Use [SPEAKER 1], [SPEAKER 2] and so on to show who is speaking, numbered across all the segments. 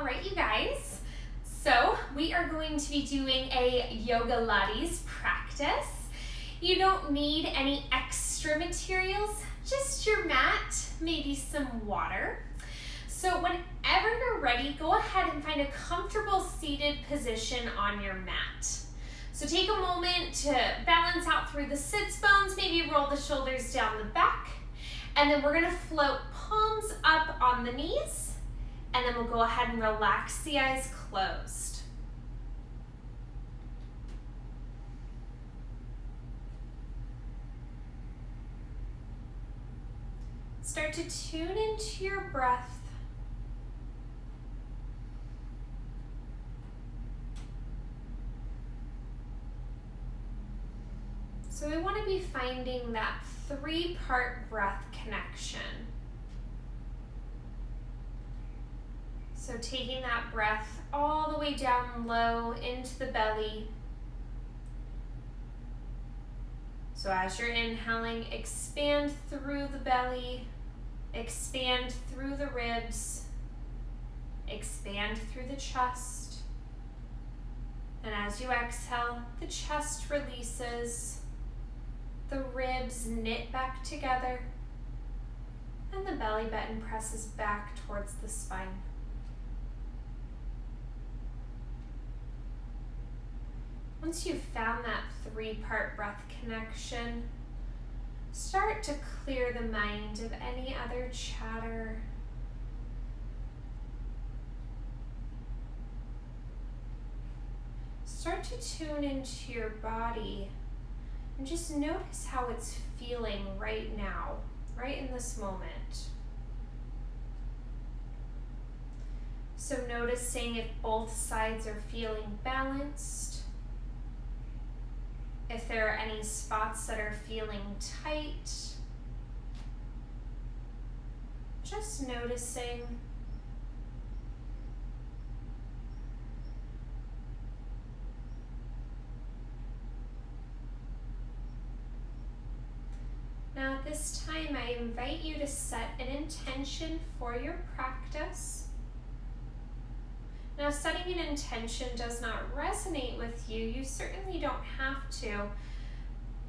[SPEAKER 1] right, you guys. So we are going to be doing a Yogalates practice. You don't need any extra materials, just your mat, maybe some water. So whenever you're ready, go ahead and find a comfortable seated position on your mat. So take a moment to balance out through the sits bones, maybe roll the shoulders down the back, and then we're gonna float palms up on the knees, and then we'll go ahead and relax the eyes closed. Start to tune into your breath. So we want to be finding that 3-part breath connection. So taking that breath all the way down low into the belly. So as you're inhaling, expand through the belly, expand through the ribs, expand through the chest. And as you exhale, the chest releases, the ribs knit back together, and the belly button presses back towards the spine. Once you've found that 3-part breath connection, start to clear the mind of any other chatter. Start to tune into your body and just notice how it's feeling right now, right in this moment. So noticing if both sides are feeling balanced, if there are any spots that are feeling tight, just noticing. Now at this time, I invite you to set an intention for your practice. Now, setting an intention does not resonate with you. You certainly don't have to.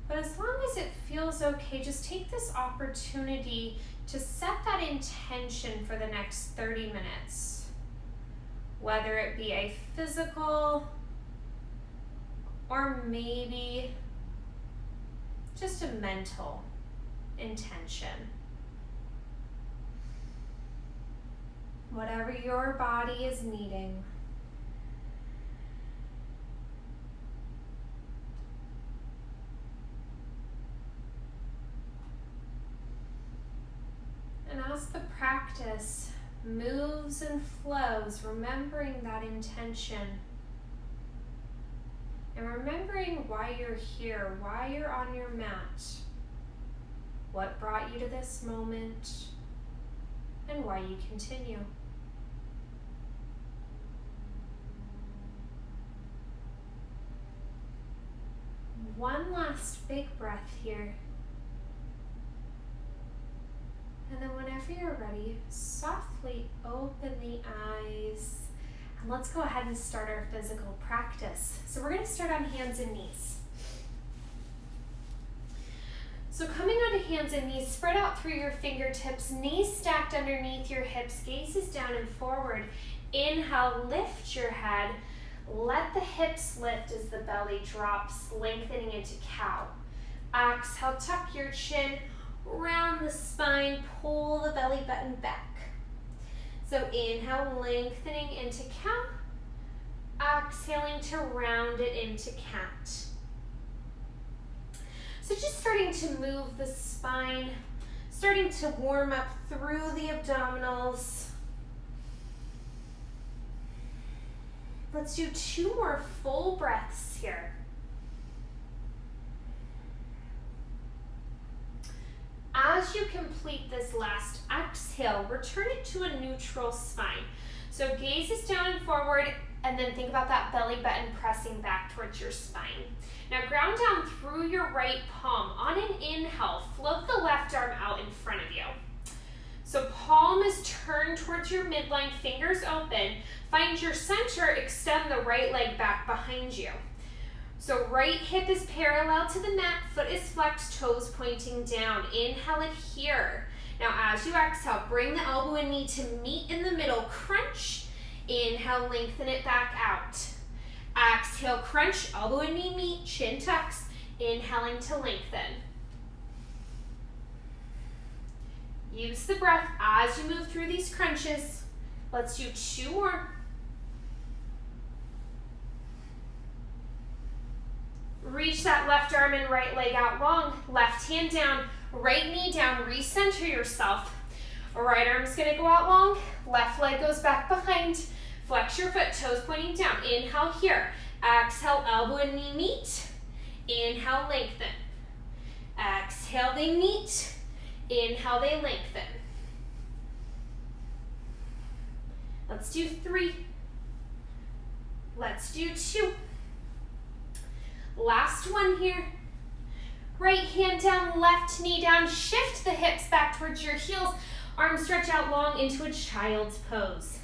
[SPEAKER 1] But as long as it feels okay, just take this opportunity to set that intention for the next 30 minutes. Whether it be a physical or maybe just a mental intention. Whatever your body is needing. And as the practice moves and flows, remembering that intention and remembering why you're here, why you're on your mat, what brought you to this moment, and why you continue. One last big breath here. And then whenever you're ready, softly open the eyes. And let's go ahead and start our physical practice. So we're going to start on hands and knees. So coming onto hands and knees, spread out through your fingertips, knees stacked underneath your hips, gazes down and forward. Inhale, lift your head. Let the hips lift as the belly drops, lengthening into cow. Exhale, tuck your chin, round the spine, pull the belly button back. So inhale, lengthening into cow. Exhaling to round it into cat. So just starting to move the spine, starting to warm up through the abdominals. Let's do 2 more full breaths here. As you complete this last exhale, return it to a neutral spine. So gaze is down and forward, and then think about that belly button pressing back towards your spine. Now ground down through your right palm. On an inhale, float the left arm out in front of you. So palm is turned towards your midline, fingers open. Find your center, extend the right leg back behind you. So right hip is parallel to the mat, foot is flexed, toes pointing down. Inhale it here. Now as you exhale, bring the elbow and knee to meet in the middle, crunch. Inhale, lengthen it back out. Exhale, crunch, elbow and knee meet, chin tucks. Inhaling to lengthen. Use the breath as you move through these crunches. Let's do 2 more. Reach that left arm and right leg out long. Left hand down, right knee down. Recenter yourself. Right arm's gonna go out long. Left leg goes back behind. Flex your foot, toes pointing down. Inhale here. Exhale, elbow and knee meet. Inhale, lengthen. Exhale, they meet. Inhale, they lengthen. Let's do 3. Let's do 2. Last one here. Right hand down, left knee down. Shift the hips back towards your heels. Arms stretch out long into a child's pose.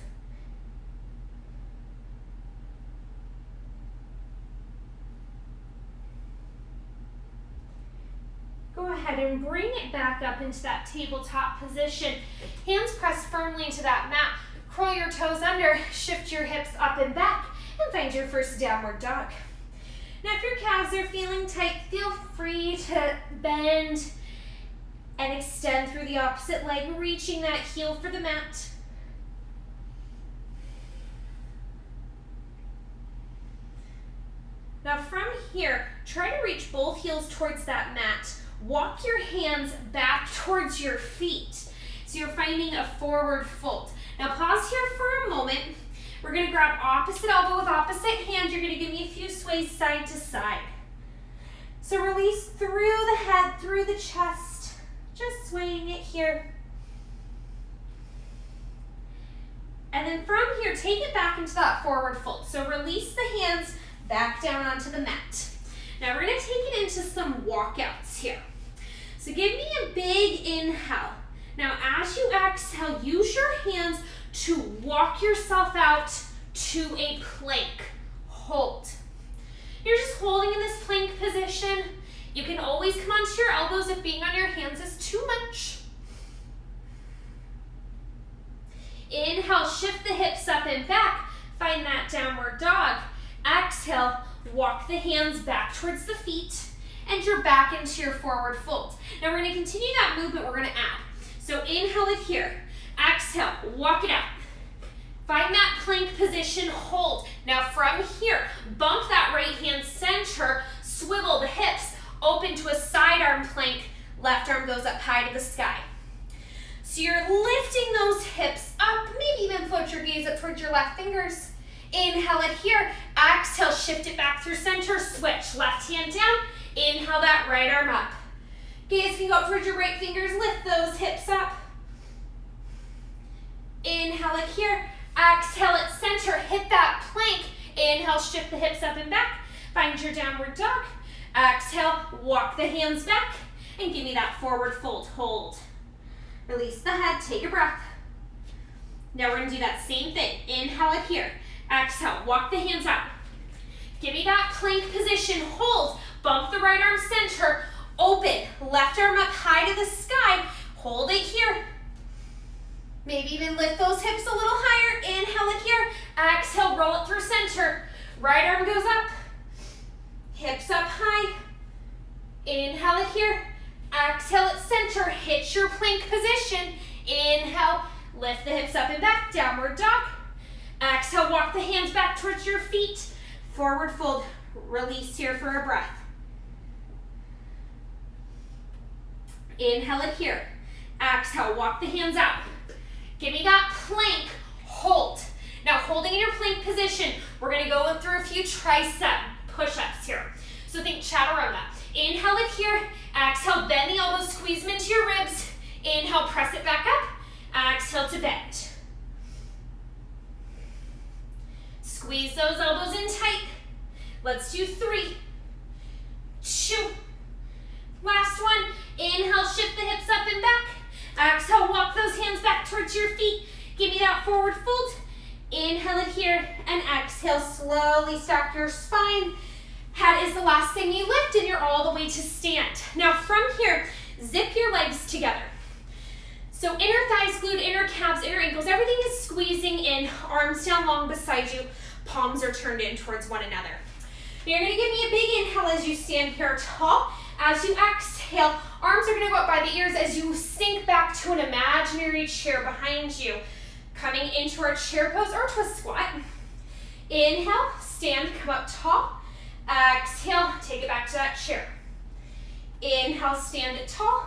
[SPEAKER 1] Go ahead and bring it back up into that tabletop position. Hands press firmly into that mat. Curl your toes under, shift your hips up and back, and find your first downward dog. Now if your calves are feeling tight, feel free to bend and extend through the opposite leg, reaching that heel for the mat. Now from here, try to reach both heels towards that mat. Walk your hands back towards your feet. So you're finding a forward fold. Now pause here for a moment. We're gonna grab opposite elbow with opposite hand. You're gonna give me a few sways side to side. So release through the head, through the chest. Just swaying it here. And then from here, take it back into that forward fold. So release the hands back down onto the mat. Now we're gonna take it into some walkouts here. So give me a big inhale. Now as you exhale, use your hands to walk yourself out to a plank. Hold. You're just holding in this plank position. You can always come onto your elbows if being on your hands is too much. Inhale, shift the hips up and back. Find that downward dog. Exhale, walk the hands back towards the feet, and you're back into your forward fold. Now we're gonna continue that movement, we're gonna add. So inhale it here. Exhale, walk it out. Find that plank position, hold. Now from here, bump that right hand center, swivel the hips, open to a side arm plank. Left arm goes up high to the sky. So you're lifting those hips up, maybe even float your gaze up towards your left fingers. Inhale it here. Exhale, shift it back through center, switch. Left hand down. Inhale that right arm up. Gaze can go up towards your right fingers, lift those hips up. Inhale it here. Exhale it center, hit that plank. Inhale, shift the hips up and back. Find your downward dog. Exhale, walk the hands back, and give me that forward fold. Hold. Release the head, take a breath. Now we're gonna do that same thing. Inhale it here. Exhale, walk the hands out. Give me that plank position, hold. Bump the right arm center, open. Left arm up high to the sky. Hold it here. Maybe even lift those hips a little higher. Inhale it here. Exhale, roll it through center. Right arm goes up. Hips up high. Inhale it here. Exhale it center. Hit your plank position. Inhale, lift the hips up and back. Downward dog. Exhale, walk the hands back towards your feet. Forward fold. Release here for a breath. Inhale it here. Exhale, walk the hands out. Give me that plank, hold. Now holding in your plank position, we're gonna go through a few tricep push-ups here. So think chaturanga. Inhale it here, exhale, bend the elbows, squeeze them into your ribs. Inhale, press it back up, exhale to bend. Squeeze those elbows in tight. Let's do 3, 2, last one. Inhale, shift the hips up and back. Exhale, walk those hands back towards your feet. Give me that forward fold. Inhale it here, and exhale, slowly stack your spine. Head is the last thing you lift, and you're all the way to stand. Now from here, zip your legs together. So inner thighs glued, inner calves, inner ankles, everything is squeezing in, arms down long beside you, palms are turned in towards one another. You're gonna give me a big inhale as you stand here tall. As you exhale, arms are gonna go up by the ears as you sink back to an imaginary chair behind you. Coming into our chair pose or twist squat. Inhale, stand, come up tall. Exhale, take it back to that chair. Inhale, stand it tall.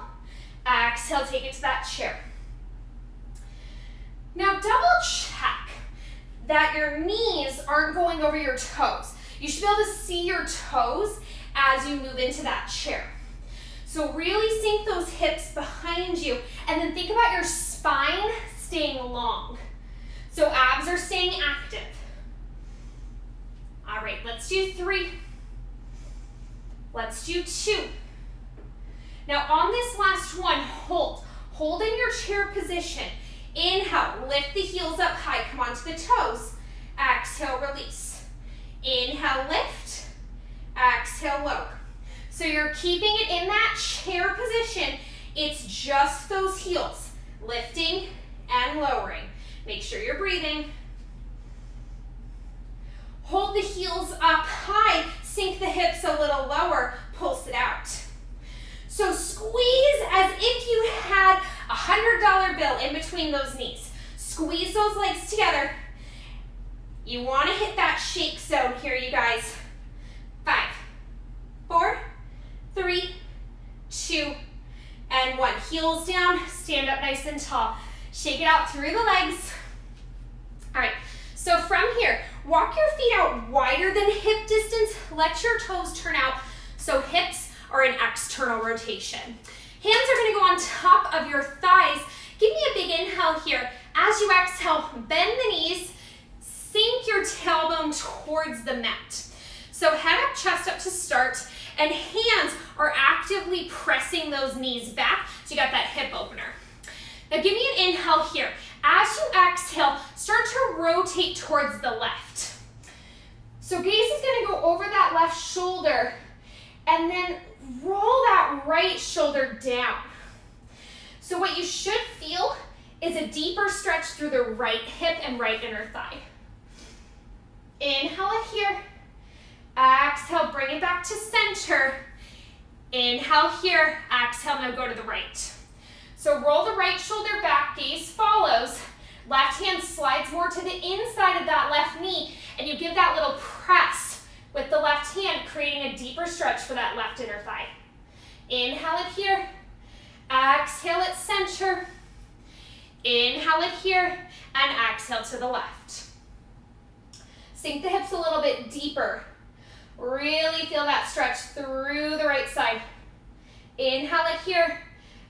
[SPEAKER 1] Exhale, take it to that chair. Now double check that your knees aren't going over your toes. You should be able to see your toes as you move into that chair. So really sink those hips behind you, and then think about your spine staying long. So abs are staying active. All right, let's do 3. Let's do 2. Now on this last one, hold. Hold in your chair position. Inhale, lift the heels up high, come onto the toes. Exhale, release. Inhale, lift. Exhale, lower. So you're keeping it in that chair position. It's just those heels, lifting and lowering. Make sure you're breathing. Hold the heels up high, sink the hips a little lower, pulse it out. So squeeze as if you had a $100 bill in between those knees. Squeeze those legs together. You want to hit that shake zone here, you guys. 5, 4, 3, 2, and 1. Heels down, stand up nice and tall. Shake it out through the legs. All right, so from here, walk your feet out wider than hip distance. Let your toes turn out so hips are in external rotation. Hands are going to go on top of your thighs. Give me a big inhale here. As you exhale, bend the knees, sink your tailbone towards the mat. So head up, chest up to start, and hands are actively pressing those knees back, so you got that hip opener. Now give me an inhale here. As you exhale, start to rotate towards the left. So gaze is going to go over that left shoulder, and then roll that right shoulder down. So what you should feel is a deeper stretch through the right hip and right inner thigh. Inhale it here. Exhale, bring it back to center. Inhale here. Exhale, now go to the right. So roll the right shoulder back, gaze follows. Left hand slides more to the inside of that left knee, and you give that little press with the left hand, creating a deeper stretch for that left inner thigh. Inhale it here. Exhale it center. Inhale it here, and exhale to the left. Sink the hips a little bit deeper. Really feel that stretch through the right side. Inhale it here.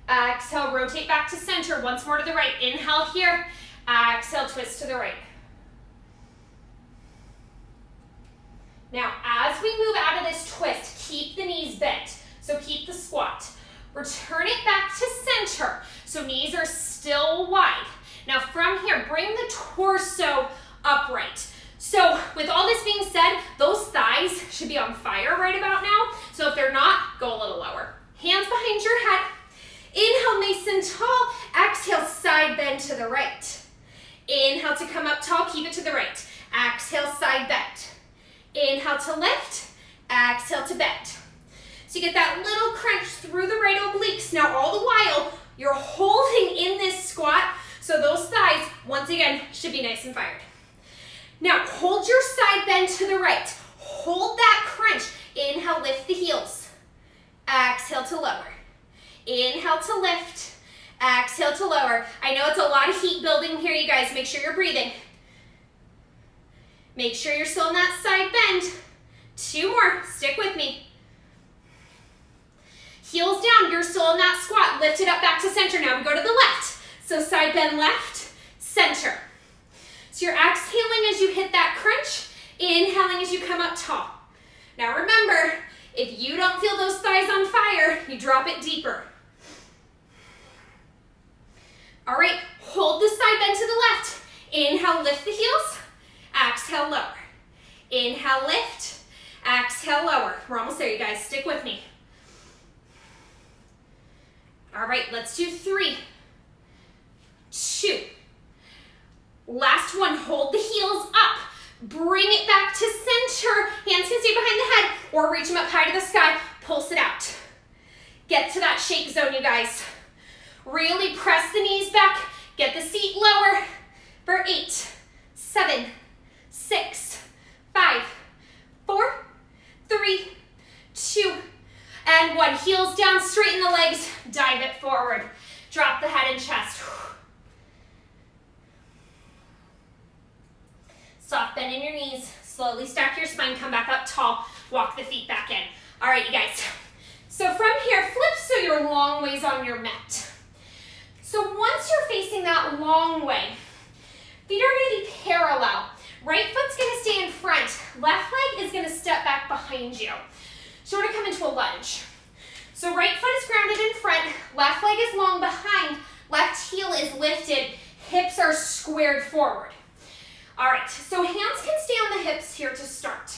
[SPEAKER 1] Exhale, rotate back to center. Once more to the right. Inhale here. Exhale, twist to the right. Now, as we move out of this twist, keep the knees bent. So keep the squat. Return it back to center. So knees are still wide. Now from here, bring the torso upright. So with all this being said, those thighs should be on fire right about now. So if they're not, go a little lower. Hands behind your head. Inhale, nice and tall. Exhale, side bend to the right. Inhale to come up tall, keep it to the right. Exhale, side bend. Inhale to lift. Exhale to bend. So you get that little crunch through the right obliques. Now all the while, you're holding in this squat, so those thighs, once again, should be nice and fired. Now hold your side bend to the right. Hold that crunch. Inhale, lift the heels. Exhale to lower. Inhale to lift. Exhale to lower. I know it's a lot of heat building here, you guys. Make sure you're breathing. Make sure you're still in that side bend. 2 more. Stick with me. Heels down, you're still in that squat. Lift it up back to center. Now we go to the left. So side bend left, center. So you're exhaling as you hit that crunch, inhaling as you come up tall. Now remember, if you don't feel those thighs on fire, you drop it deeper. All right, hold the side bend to the left. Inhale, lift the heels. Exhale, lower. Inhale, lift. Exhale, lower. We're almost there, you guys. Stick with me. All right, let's do 3, 2. Last one, hold the heels up. Bring it back to center. Hands can stay behind the head or reach them up high to the sky. Pulse it out. Get to that shake zone, you guys. Really press the knees back. Get the seat lower for 8, 7, 6, 5, 4, 3, 2, and 1. Heels down, straighten the legs, dive it forward. Drop the head and chest. Soft bend in your knees. Slowly stack your spine, come back up tall. Walk the feet back in. All right, you guys. So from here, flip so you're long ways on your mat. So once you're facing that long way, feet are gonna be parallel. Right foot's gonna stay in front. Left leg is gonna step back behind you. So we're gonna come into a lunge. So right foot is grounded in front, left leg is long behind, left heel is lifted, hips are squared forward. All right, so hands can stay on the hips here to start.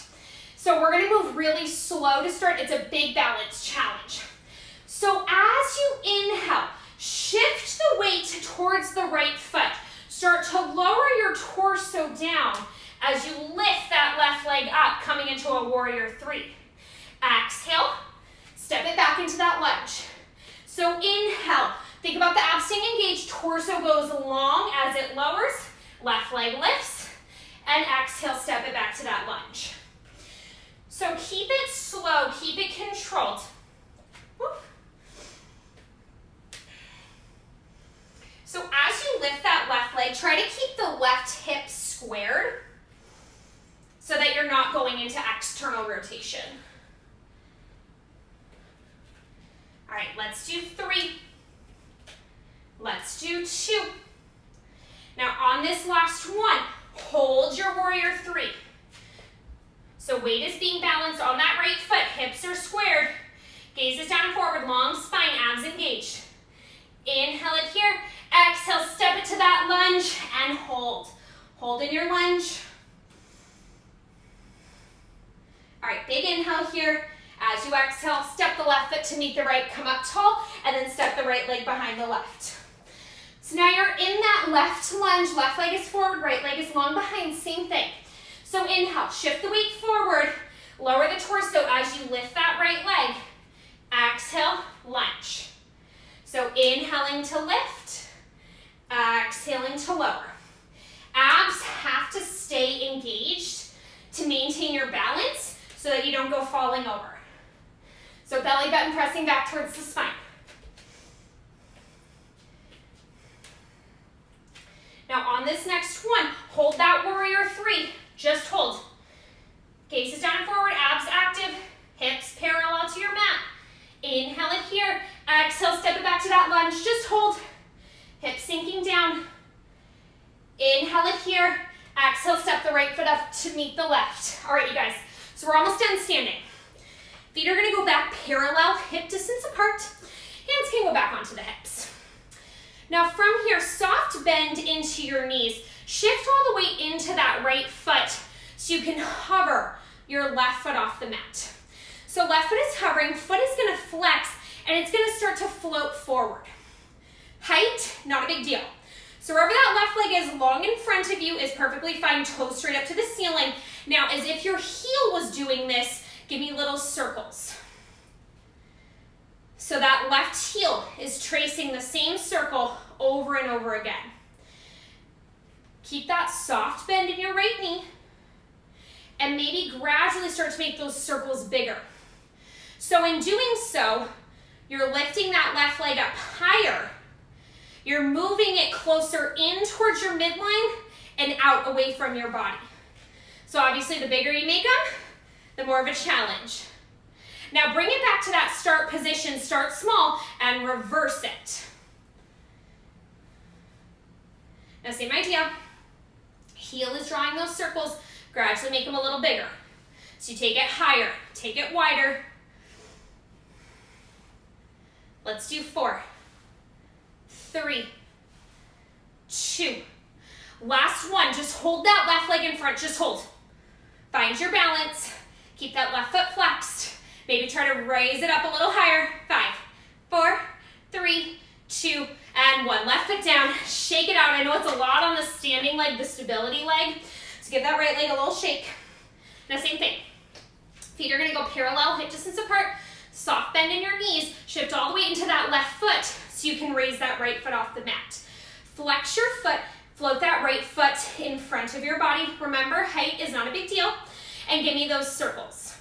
[SPEAKER 1] So we're gonna move really slow to start. It's a big balance challenge. So as you inhale, shift the weight towards the right foot. Start to lower your torso down as you lift that left leg up, coming into a warrior 3. Exhale, step it back into that lunge. So inhale, think about the abs staying engaged, torso goes long as it lowers, left leg lifts, and exhale, step it back to that lunge. So keep it slow, keep it controlled. Woo. So as you lift that left leg, try to keep the left hip squared so that you're not going into external rotation. All right, let's do 3. Let's do 2. Now on this last one, hold your warrior 3. So weight is being balanced on that right foot, hips are squared, gaze is down and forward, long spine, abs engaged. Inhale it here, exhale, step it to that lunge and hold. Hold in your lunge. All right, big inhale here. As you exhale, step the left foot to meet the right, come up tall, and then step the right leg behind the left. So now you're in that left lunge, left leg is forward, right leg is long behind, same thing. So inhale, shift the weight forward, lower the torso as you lift that right leg. Exhale, lunge. So inhaling to lift, exhaling to lower. Abs have to stay engaged to maintain your balance so that you don't go falling over. So belly button pressing back towards the spine. Now on this next one, hold that warrior 3. Just hold. Gaze is down and forward, abs active, hips parallel to your mat. Inhale it here, exhale, step it back to that lunge, just hold. Hips sinking down. Inhale it here, exhale, step the right foot up to meet the left. All right, you guys, so we're almost done standing. Feet are gonna go back parallel, hip distance apart. Hands can go back onto the hips. Now from here, soft bend into your knees. Shift all the weight into that right foot so you can hover your left foot off the mat. So left foot is hovering, foot is gonna flex, and it's gonna start to float forward. Height, not a big deal. So wherever that left leg is long in front of you is perfectly fine, toes straight up to the ceiling. Now, as if your heel was doing this, give me little circles. So that left heel is tracing the same circle over and over again. Keep that soft bend in your right knee and maybe gradually start to make those circles bigger. So in doing so, you're lifting that left leg up higher. You're moving it closer in towards your midline and out away from your body. So obviously the bigger you make them, the more of a challenge. Now bring it back to that start position, start small and reverse it. Now same idea. Heel is drawing those circles, gradually make them a little bigger. So you take it higher, take it wider. Let's do 4, 3, 2. Last one, just hold that left leg in front, just hold. Find your balance, keep that left foot flexed. Maybe try to raise it up a little higher. 5, 4, 3, 2, and 1. Left foot down, shake it out. I know it's a lot on the standing leg, the stability leg, so give that right leg a little shake. Now same thing. Feet are gonna go parallel, hip distance apart, soft bend in your knees, shift all the way into that left foot so you can raise that right foot off the mat. Flex your foot, float that right foot in front of your body. Remember, height is not a big deal, and give me those circles.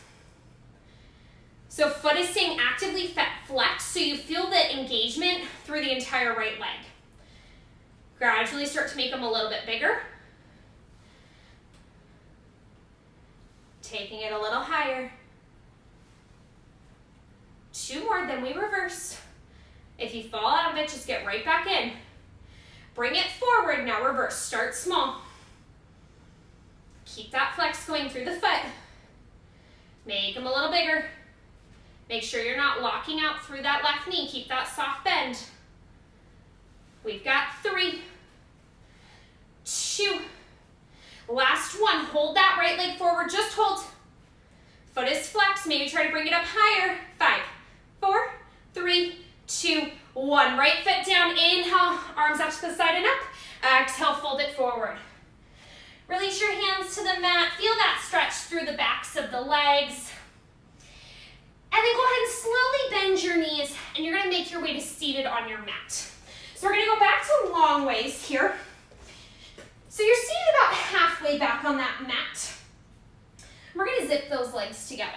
[SPEAKER 1] So foot is staying actively flexed so you feel the engagement through the entire right leg. Gradually start to make them a little bit bigger. Taking it a little higher. 2 more, then we reverse. If you fall out of it, just get right back in. Bring it forward, now reverse. Start small. Keep that flex going through the foot. Make them a little bigger. Make sure you're not locking out through that left knee. Keep that soft bend. We've got 3, 2. Last one, hold that right leg forward, just hold. Foot is flexed, maybe try to bring it up higher. 5, 4, 3, 2, 1. Right foot down, inhale, arms out to the side and up. Exhale, fold it forward. Release your hands to the mat, feel that stretch through the backs of the legs. And then go ahead and slowly bend your knees, and you're gonna make your way to seated on your mat. So we're gonna go back to long ways here. So you're seated about halfway back on that mat. We're gonna zip those legs together.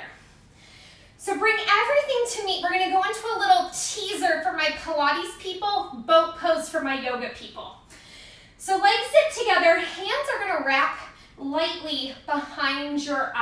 [SPEAKER 1] So bring everything to meet. We're gonna go into a little teaser for my Pilates people, boat pose for my yoga people. So legs zip together, hands are gonna wrap lightly behind your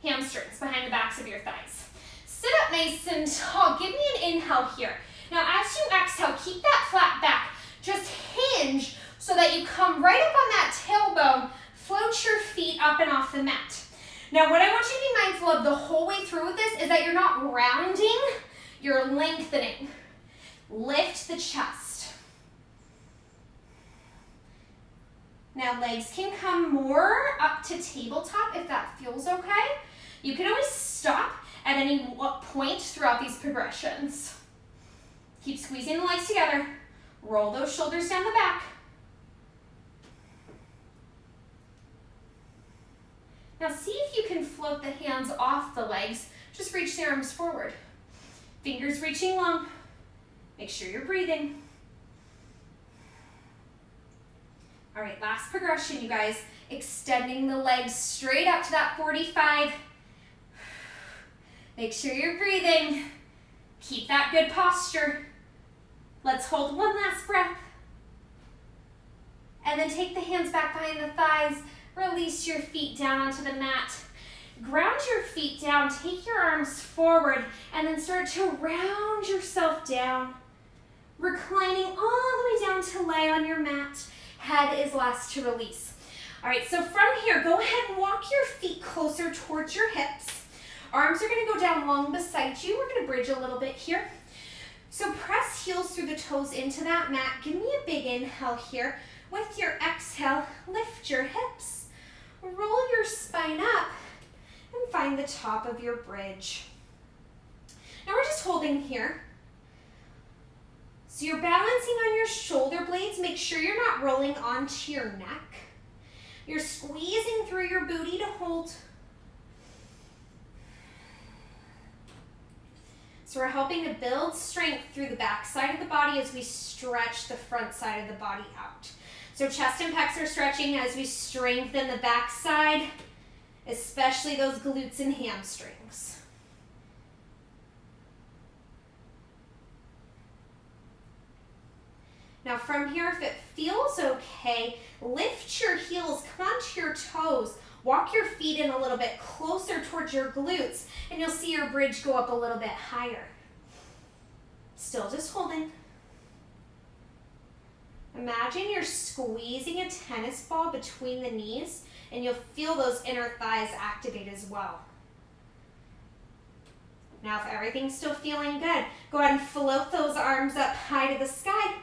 [SPEAKER 1] hamstrings, behind the backs of your thighs. Sit up nice and tall. Give me an inhale here. Now as you exhale, keep that flat back. Just hinge so that you come right up on that tailbone, float your feet up and off the mat. Now what I want you to be mindful of the whole way through with this is that you're not rounding, you're lengthening. Lift the chest. Now legs can come more up to tabletop if that feels okay. You can always stop at any point throughout these progressions. Keep squeezing the legs together. Roll those shoulders down the back. Now see if you can float the hands off the legs. Just reach the arms forward. Fingers reaching long. Make sure you're breathing. All right, last progression, you guys. Extending the legs straight up to that 45. Make sure you're breathing. Keep that good posture. Let's hold one last breath. And then take the hands back behind the thighs. Release your feet down onto the mat. Ground your feet down, take your arms forward, and then start to round yourself down. Reclining all the way down to lay on your mat. Head is last to release. All right, so from here, go ahead and walk your feet closer towards your hips. Arms are gonna go down long beside you. We're gonna bridge a little bit here. So press heels through the toes into that mat. Give me a big inhale here. With your exhale, lift your hips. Roll your spine up and find the top of your bridge. Now we're just holding here. So you're balancing on your shoulder blades. Make sure you're not rolling onto your neck. You're squeezing through your booty to hold. So we're helping to build strength through the back side of the body as we stretch the front side of the body out. So chest and pecs are stretching as we strengthen the back side, especially those glutes and hamstrings. Now from here, if it feels okay, lift your heels, come onto your toes, walk your feet in a little bit closer towards your glutes, and you'll see your bridge go up a little bit higher. Still just holding. Imagine you're squeezing a tennis ball between the knees, and you'll feel those inner thighs activate as well. Now if everything's still feeling good, go ahead and float those arms up high to the sky.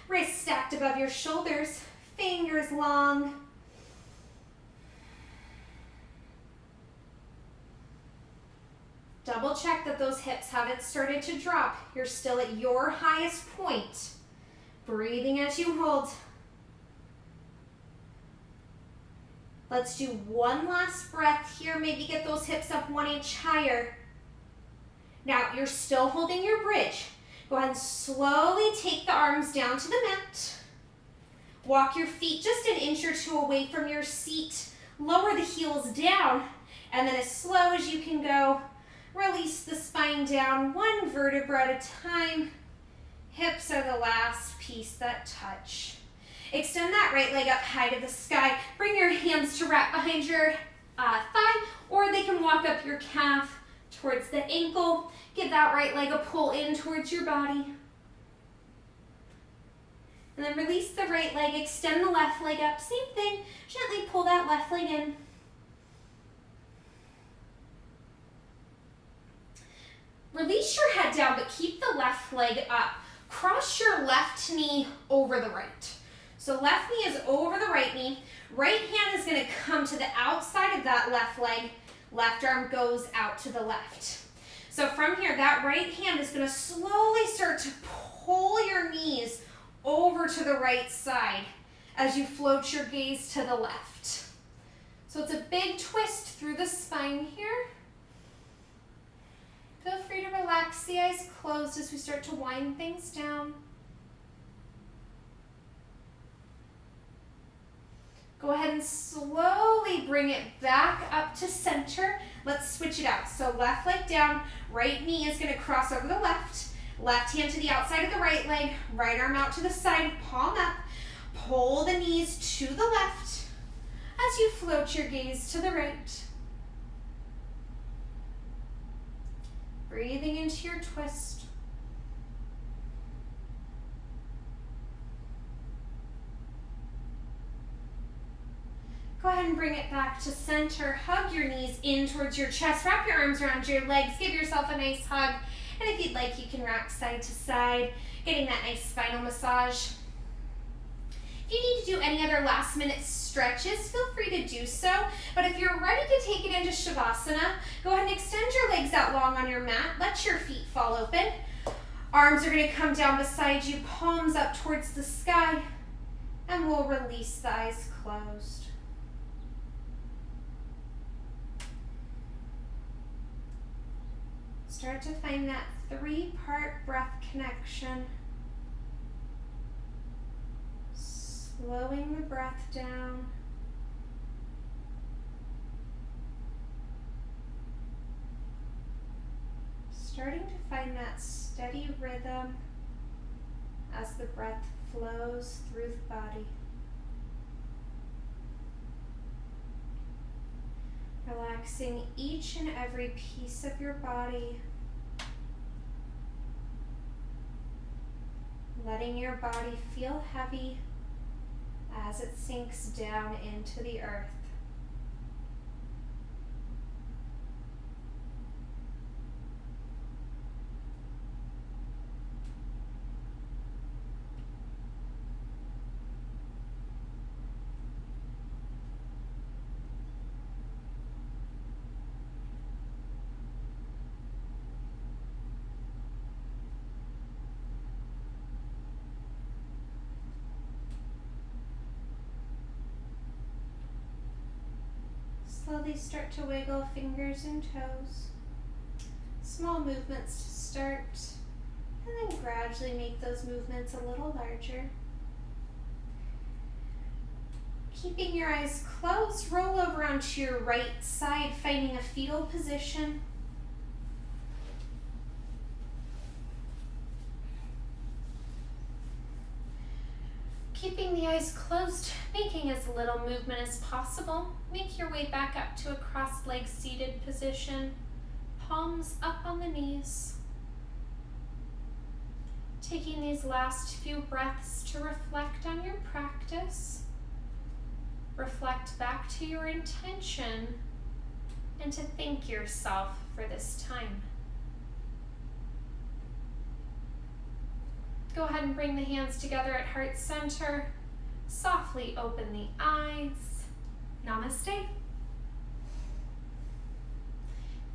[SPEAKER 1] Wrists stacked above your shoulders, fingers long. Double check that those hips haven't started to drop. You're still at your highest point. Breathing as you hold. Let's do one last breath here. Maybe get those hips up 1 inch higher. Now, you're still holding your bridge. Go ahead and slowly take the arms down to the mat. Walk your feet just an inch or two away from your seat. Lower the heels down. And then as slow as you can go, release the spine down, 1 vertebra at a time. Hips are the last piece that touch. Extend that right leg up high to the sky. Bring your hands to wrap behind your thigh, or they can walk up your calf towards the ankle. Give that right leg a pull in towards your body. And then release the right leg, extend the left leg up. Same thing, gently pull that left leg in. Release your head down, but keep the left leg up. Cross your left knee over the right. So left knee is over the right knee. Right hand is going to come to the outside of that left leg. Left arm goes out to the left. So from here, that right hand is going to slowly start to pull your knees over to the right side as you float your gaze to the left. So it's a big twist through the spine here. Feel free to relax the eyes closed as we start to wind things down. Go ahead and slowly bring it back up to center. Let's switch it out. So left leg down, right knee is going to cross over the left. Left hand to the outside of the right leg, right arm out to the side, palm up. Pull the knees to the left as you float your gaze to the right. Breathing into your twist. Go ahead and bring it back to center. Hug your knees in towards your chest. Wrap your arms around your legs. Give yourself a nice hug. And if you'd like, you can rock side to side, getting that nice spinal massage. If you need to do any other last minute stretches, feel free to do so. But if you're ready to take it into Shavasana, go ahead and extend your legs out long on your mat. Let your feet fall open. Arms are going to come down beside you, palms up towards the sky. And we'll release the eyes closed. Start to find that 3-part breath connection. Slowing the breath down. Starting to find that steady rhythm as the breath flows through the body. Relaxing each and every piece of your body. Letting your body feel heavy as it sinks down into the earth. Slowly start to wiggle fingers and toes. Small movements to start, and then gradually make those movements a little larger. Keeping your eyes closed, roll over onto your right side, finding a fetal position. Keeping the eyes closed, making as little movement as possible. Make your way back up to a cross-legged seated position. Palms up on the knees. Taking these last few breaths to reflect on your practice. Reflect back to your intention and to thank yourself for this time. Go ahead and bring the hands together at heart center. Softly open the eyes. Namaste.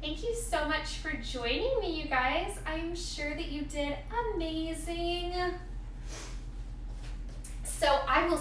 [SPEAKER 1] Thank you so much for joining me, you guys. I'm sure that you did amazing. So I will